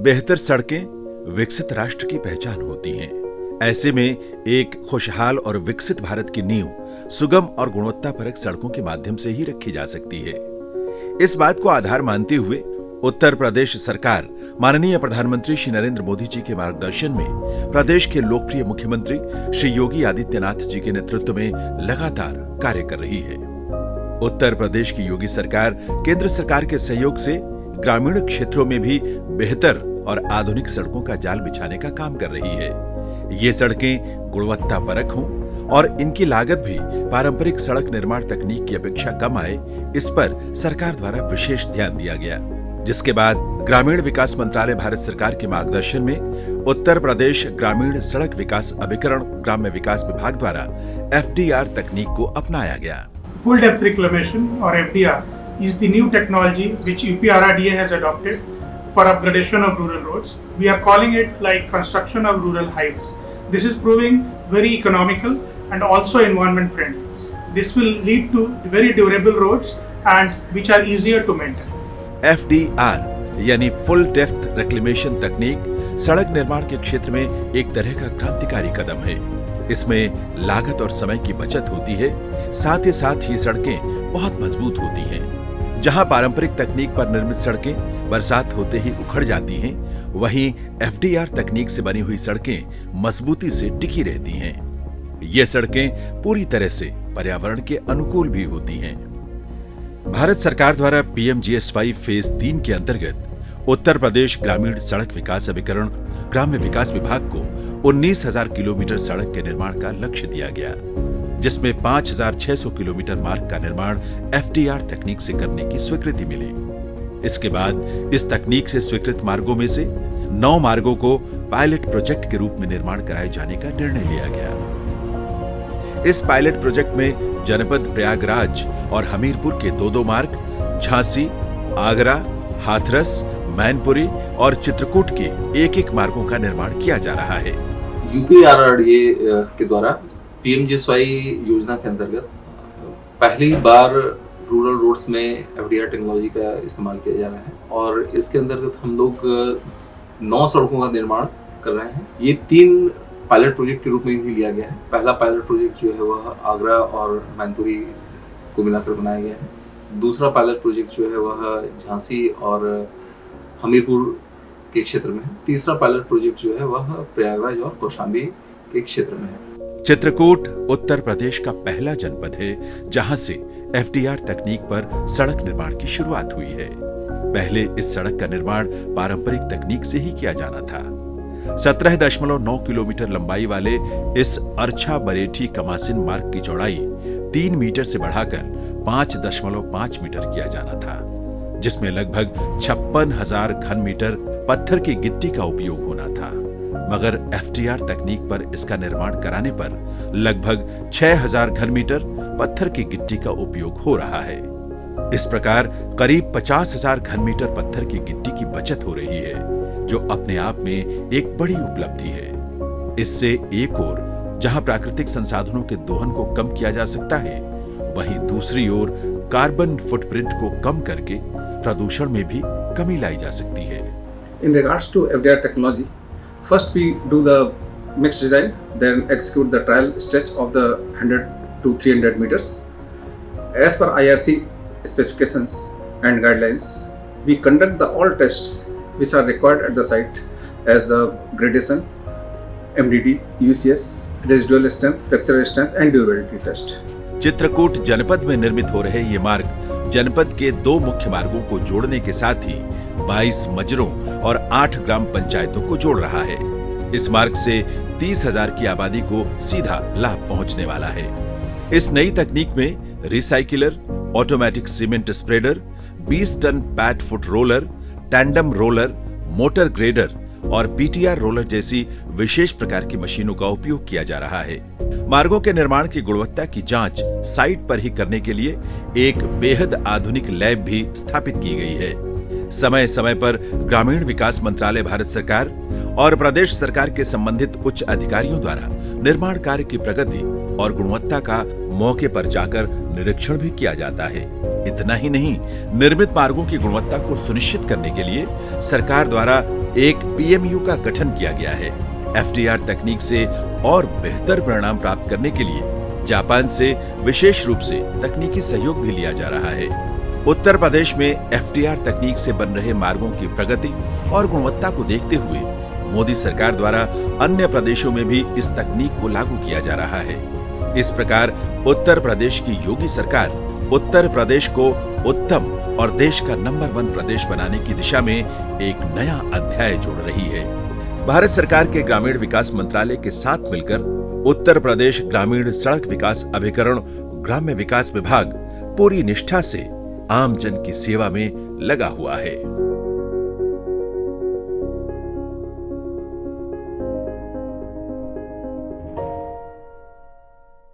बेहतर सड़कें विकसित राष्ट्र की पहचान होती हैं। ऐसे में एक खुशहाल और विकसित भारत की नींव सुगम और गुणवत्तापरक सड़कों के माध्यम से ही रखी जा सकती है। इस बात को आधार मानते हुए उत्तर प्रदेश सरकार माननीय प्रधानमंत्री श्री नरेंद्र मोदी जी के मार्गदर्शन में प्रदेश के लोकप्रिय मुख्यमंत्री श्री योगी आदित्यनाथ जी के नेतृत्व में लगातार कार्य कर रही है। उत्तर प्रदेश की योगी सरकार केंद्र सरकार के सहयोग से ग्रामीण क्षेत्रों में भी बेहतर और आधुनिक सड़कों का जाल बिछाने का काम कर रही है। ये सड़कें गुणवत्तापरक हों और इनकी लागत भी पारंपरिक सड़क निर्माण तकनीक की अपेक्षा कम आए, इस पर सरकार द्वारा विशेष ध्यान दिया गया, जिसके बाद ग्रामीण विकास मंत्रालय भारत सरकार के मार्गदर्शन में उत्तर प्रदेश ग्रामीण सड़क विकास अभिकरण ग्राम्य विकास विभाग द्वारा FDR तकनीक को अपनाया गया। Full depth reclamation or FDR is the new technology which UPRRDA has adopted for upgradation of rural roads. We are calling it like construction of rural highways. This is proving very economical and also environment friendly. This will lead to very durable roads and which are easier to maintain. FDR यानी full depth reclamation तकनीक सड़क निर्माण के क्षेत्र में एक तरह का क्रांतिकारी कदम है। इसमें लागत और समय की बचत होती है, साथ ही साथ ये सड़कें बहुत मजबूत होती हैं। जहां पारंपरिक तकनीक पर निर्मित सड़कें बरसात होते ही उखड़ जाती हैं, वहीं FDR तकनीक से बनी हुई सड़कें मजबूती से टिकी रहती हैं। ये सड़कें पूरी तरह से पर्यावरण के अनुकूल भी होती हैं। भारत सरकार द्वारा PMGSY फेज 3 के अंतर्गत उत्तर प्रदेश ग्रामीण सड़क विकास अभिकरण ग्राम्य विकास विभाग को 19,000 किलोमीटर सड़क के निर्माण का लक्ष्य दिया गया, जिसमें 5,600 किलोमीटर मार्ग का निर्माण FDR तकनीक से करने की स्वीकृति मिली। इसके बाद इस तकनीक से स्वीकृत मार्गों में से 9 मार्गों को पायलट प्रोजेक्ट के रूप में निर्माण कराए जाने का निर्णय लिया गया। इस पायलट प्रोजेक्ट में जनपद प्रयागराज और हमीरपुर के 2 मार्ग, झांसी, आगरा, हाथरस, मैनपुरी और चित्रकूट के 1 मार्गों का निर्माण किया जा रहा है। UPRRDA के द्वारा PMGSY योजना के अंतर्गत पहली बार रूरल रोड्स में FDR टेक्नोलॉजी का इस्तेमाल किया जा रहा है और इसके अंतर्गत हम लोग 9 सड़कों का निर्माण कर रहे हैं। ये 3 पायलट प्रोजेक्ट के रूप में ही लिया गया है। पहला पायलट प्रोजेक्ट जो है वह आगरा और मैनपुरी को मिलाकर बनाया गया है। दूसरा पायलट प्रोजेक्ट जो है वह झांसी और हमीरपुर के क्षेत्र में है। तीसरा पायलट प्रोजेक्ट जो है वह प्रयागराज और कौशाम्बी के क्षेत्र में है। चित्रकूट उत्तर प्रदेश का पहला जनपद है जहां से FDR तकनीक पर सड़क निर्माण की शुरुआत हुई है। पहले इस सड़क का निर्माण पारंपरिक तकनीक से ही किया जाना था। 17.9 किलोमीटर लंबाई वाले इस अरछा बरेठी कमासिन मार्ग की चौड़ाई 3 मीटर से बढ़ाकर 5.5 मीटर किया जाना था, जिसमें लगभग 56,000 घन मीटर पत्थर की गिट्टी का उपयोग होना था। मगर FDR तकनीक पर इसका निर्माण कराने पर लगभग 6,000 घन मीटर पत्थर की गिट्टी का उपयोग हो रहा है। इस प्रकार करीब 50,000 घन मीटर पत्थर की गिट्टी की बचत हो रही है, जो अपने आप में एक बड़ी उपलब्धि है। इससे एक ओर जहां प्राकृतिक संसाधनों के दोहन को कम किया जा सकता है, वहीं दूसरी ओर कार्बन फुटप्रिंट को कम करके प्रदूषण में भी कमी लाई जा सकती है। In regards to FDR technology, first we do the mix design, then execute the trial stretch of the 100 to 300 meters. As per IRC specifications and guidelines, we conduct the all tests which are required at the site as the gradation, MDD, UCS, residual strength, fracture strength and durability test. Chitrakoot जनपद में निर्मित हो रहे ये मार्ग जनपद के 2 मुख्य मार्गों को जोड़ने के साथ ही 22 मजरों और 8 ग्राम पंचायतों को जोड़ रहा है। इस मार्ग से 30,000 की आबादी को सीधा लाभ पहुंचने वाला है। इस नई तकनीक में recycler, automatic cement spreader, 20 ton pad foot roller, tandem roller, motor grader और PTR रोलर जैसी विशेष प्रकार की मशीनों का उपयोग किया जा रहा है। मार्गों के निर्माण की गुणवत्ता की जांच साइट पर ही करने के लिए एक बेहद आधुनिक लैब भी स्थापित की गई है। समय समय पर ग्रामीण विकास मंत्रालय भारत सरकार और प्रदेश सरकार के संबंधित उच्च अधिकारियों द्वारा निर्माण कार्य की प्रगति और गुणवत्ता का मौके पर जाकर निरीक्षण भी किया जाता है। इतना ही नहीं, निर्मित मार्गों की गुणवत्ता को सुनिश्चित करने के लिए सरकार द्वारा एक PMU का गठन किया गया है। FDR तकनीक से और बेहतर परिणाम प्राप्त करने के लिए जापान से विशेष रूप से तकनीकी सहयोग भी लिया जा रहा है। उत्तर प्रदेश में FDR तकनीक से बन रहे मार्गों की प्रगति और गुणवत्ता को देखते हुए मोदी सरकार द्वारा अन्य प्रदेशों में भी इस तकनीक को लागू किया जा रहा है। इस प्रकार उत्तर प्रदेश की योगी सरकार उत्तर प्रदेश को उत्तम और देश का नंबर 1 प्रदेश बनाने की दिशा में एक नया अध्याय जोड़ रही है। भारत सरकार के ग्रामीण विकास मंत्रालय के साथ मिलकर उत्तर प्रदेश ग्रामीण सड़क विकास अभिकरण ग्राम्य विकास विभाग पूरी निष्ठा से आम जन की सेवा में लगा हुआ है।